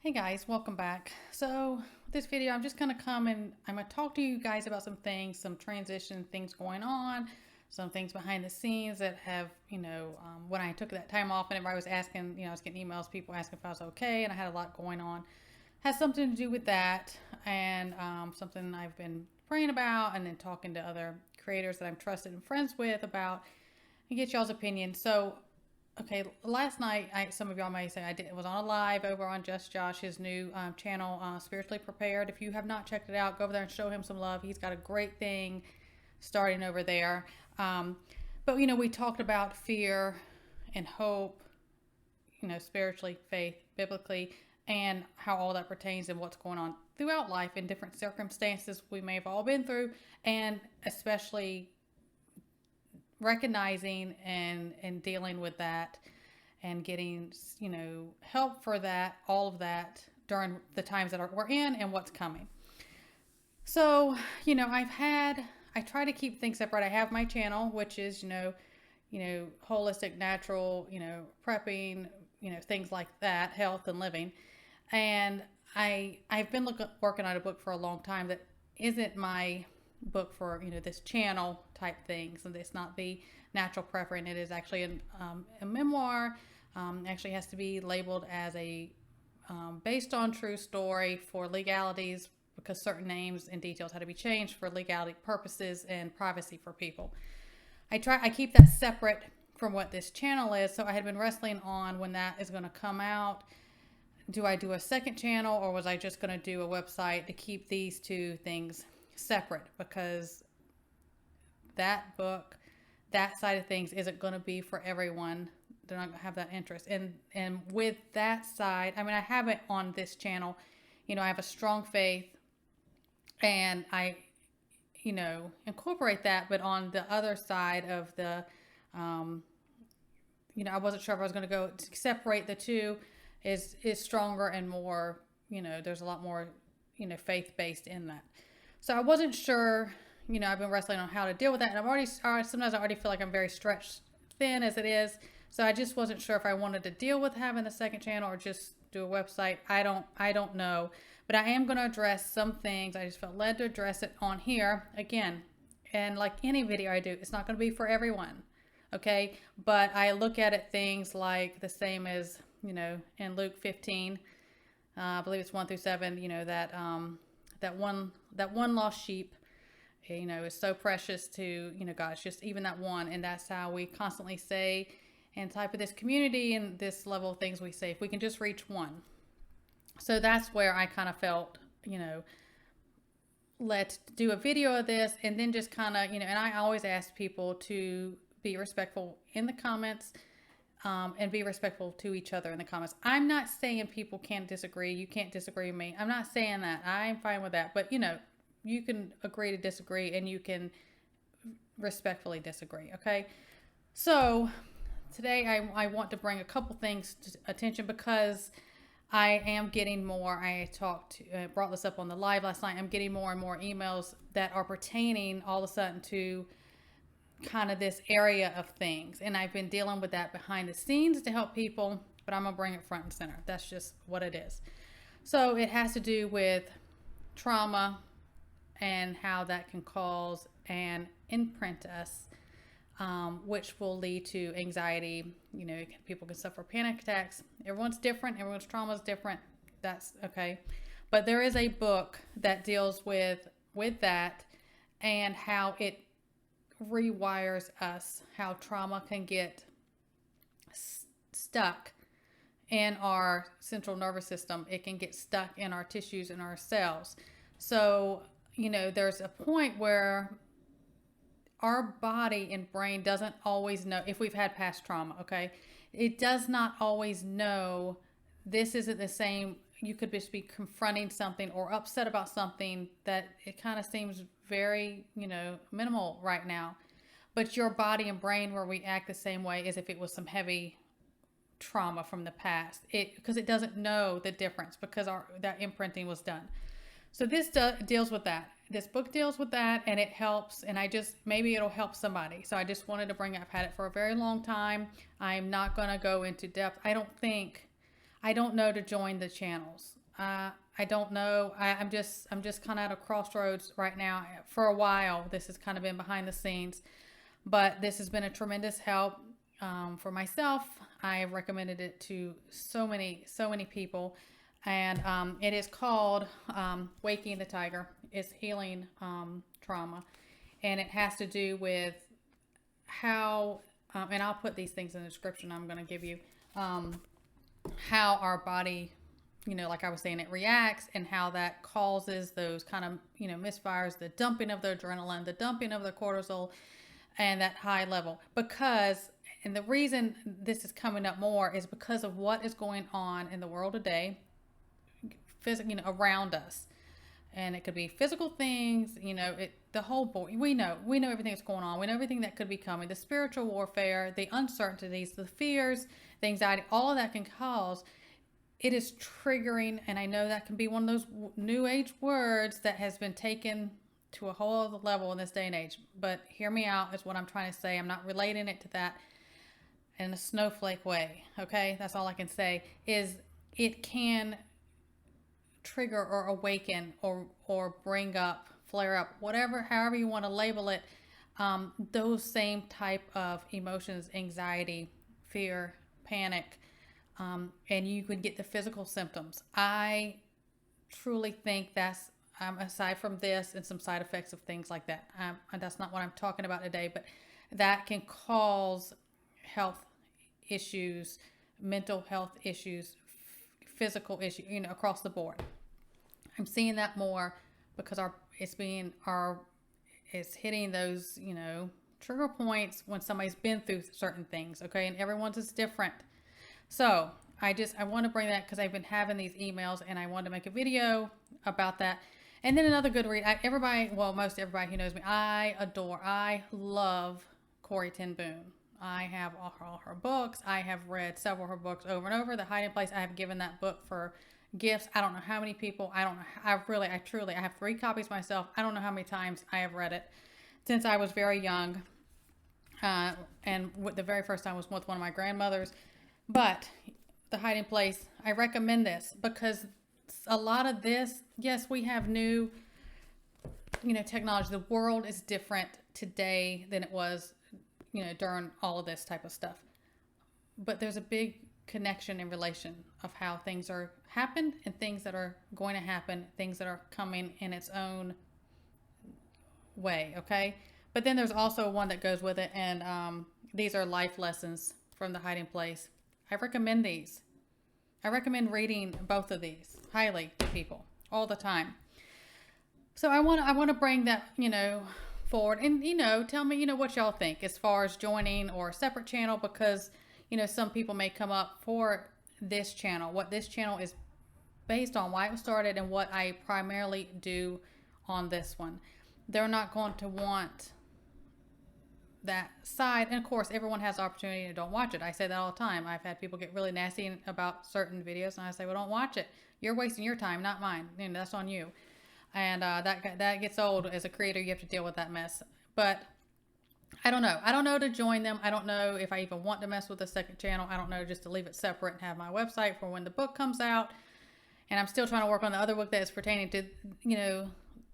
Hey guys, welcome back. So this video, I'm just going to come and I'm going to talk to you guys about some things, some transition things going on, some things behind the scenes that have, when I took that time off and everybody was asking, I was getting emails, people asking if I was okay, and I had a lot going on. Has something to do with that, and something I've been praying about, and then talking to other creators that I'm trusted and friends with about, and get y'all's opinion. So okay, last night, some of y'all may say I was on a live over on Just Josh, his new channel, Spiritually Prepared. If you have not checked it out, go over there and show him some love. He's got a great thing starting over there. But we talked about fear and hope, spiritually, faith, biblically, and how all that pertains and what's going on throughout life in different circumstances we may have all been through, and especially recognizing and dealing with that and getting help for that, all of that during the times that we're in and what's coming. So I try to keep things separate. I have my channel, which is holistic, natural, prepping, things like that, health and living. And I've been working on a book for a long time that isn't my book for this channel type things, and it's not the natural prepper, and it is actually a memoir. Actually has to be labeled as a based on true story for legalities, because certain names and details had to be changed for legality purposes and privacy for people. I keep that separate from what this channel is. So I had been wrestling on when that is going to come out. Do I do a second channel, or was I just going to do a website to keep these two things separate? Because that book, that side of things, isn't going to be for everyone. They're not going to have that interest. And with that side, I have it on this channel. I have a strong faith, and I, incorporate that. But on the other side of the, I wasn't sure if I was going to go to separate the two. Is stronger and more, there's a lot more, faith-based in that. So I wasn't sure, I've been wrestling on how to deal with that. And sometimes I already feel like I'm very stretched thin as it is. So I just wasn't sure if I wanted to deal with having a second channel or just do a website. I don't know. But I am going to address some things. I just felt led to address it on here again. And like any video I do, it's not going to be for everyone. Okay. But I look at it things like the same as, in Luke 15, I believe it's 1-7, that one lost sheep, is so precious to, God. It's just even that one. And that's how we constantly say, and type of this community and this level of things we say, if we can just reach one. So that's where I kind of felt, let's do a video of this, and then just kind of, and I always ask people to be respectful in the comments. And be respectful to each other in the comments. I'm not saying people can't disagree. You can't disagree with me. I'm not saying that. I'm fine with that. But, you can agree to disagree, and you can respectfully disagree. Okay. So today I want to bring a couple things to attention, because I am getting more. Brought this up on the live last night. I'm getting more and more emails that are pertaining all of a sudden to kind of this area of things, and I've been dealing with that behind the scenes to help people, but I'm gonna bring it front and center. That's just what it is. So it has to do with trauma and how that can cause and imprint us, which will lead to anxiety. People can suffer panic attacks. Everyone's different. Everyone's trauma is different. That's okay. But there is a book that deals with that, and how it rewires us, how trauma can get stuck in our central nervous system. It can get stuck in our tissues and our cells. So, there's a point where our body and brain doesn't always know if we've had past trauma, okay? It does not always know this isn't the same. You could just be confronting something or upset about something that it kind of seems very, minimal right now. But your body and brain will react the same way as if it was some heavy trauma from the past. Because it doesn't know the difference, because that imprinting was done. So this deals with that. This book deals with that, and it helps. And maybe it'll help somebody. So I just wanted to bring it. I've had it for a very long time. I'm not going to go into depth. I don't know to join the channels. I don't know. I'm just kind of at a crossroads right now. For a while, this has kind of been behind the scenes, but this has been a tremendous help for myself. I have recommended it to so many people, and it is called Waking the Tiger. It's healing trauma, and it has to do with how, and I'll put these things in the description I'm going to give you, how our body, like I was saying, it reacts, and how that causes those kind of, misfires, the dumping of the adrenaline, the dumping of the cortisol, and that high level. And the reason this is coming up more is because of what is going on in the world today, around us. And it could be physical things, the whole board. We know everything that's going on. We know everything that could be coming. The spiritual warfare, the uncertainties, the fears, the anxiety, all of that can cause. It is triggering, and I know that can be one of those new age words that has been taken to a whole other level in this day and age. But hear me out is what I'm trying to say. I'm not relating it to that in a snowflake way. Okay, that's all I can say. Is it can trigger or awaken or bring up, flare up, however you want to label it, those same type of emotions, anxiety, fear, panic, and you could get the physical symptoms. I truly think that's, aside from this and some side effects of things like that, that's not what I'm talking about today, but that can cause health issues, mental health issues, physical issues, across the board. I'm seeing that more because it's hitting those, trigger points when somebody's been through certain things. Okay. And everyone's is different. So I want to bring that because I've been having these emails, and I wanted to make a about that. And then another good read, most everybody who knows me, I love Corrie ten Boom. I have all her books. I have read several of her books over and over. The Hiding Place, I have given that book for gifts. I don't know how many people. I don't know. I have 3 copies myself. I don't know how many times I have read it since I was very young. And the very first time was with one of my grandmothers. But The Hiding Place, I recommend this because a lot of this, yes, we have new, technology. The world is different today than it was, during all of this type of stuff. But there's a big connection in relation of how things are happened and things that are going to happen, things that are coming in its own way. Okay. But then there's also one that goes with it. And these are life lessons from The Hiding Place. I recommend these. I recommend reading both of these highly to people all the time. So I want to bring that, forward, and, tell me, what y'all think as far as joining or a separate channel, because, some people may come up for this channel, what this channel is based on, why it was started, and what I primarily do on this one. They're not going to want that side. And of course, everyone has the opportunity to don't watch it. I say that all the time. I've had people get really nasty about certain videos, and I say, well, don't watch it. You're wasting your time, not mine. That's on you. And that gets old. As a creator, you have to deal with that mess. But I don't know. I don't know to join them. I don't know if I even want to mess with the second channel. I don't know, just to leave it separate and have my website for when the book comes out. And I'm still trying to work on the other book that is pertaining to,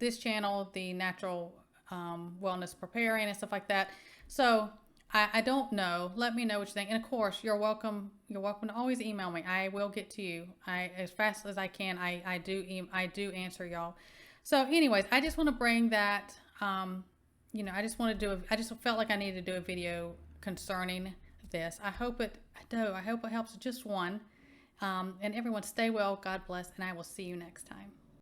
this channel, the natural wellness preparing and stuff like that. So I don't know. Let me know what you think. And of course, you're welcome. You're welcome to always email me. I will get to you. As fast as I can. I do answer y'all. So anyways, I just want to bring that, I just felt like I needed to do a video concerning this. I hope it helps just one. And everyone stay well. God bless. And I will see you next time.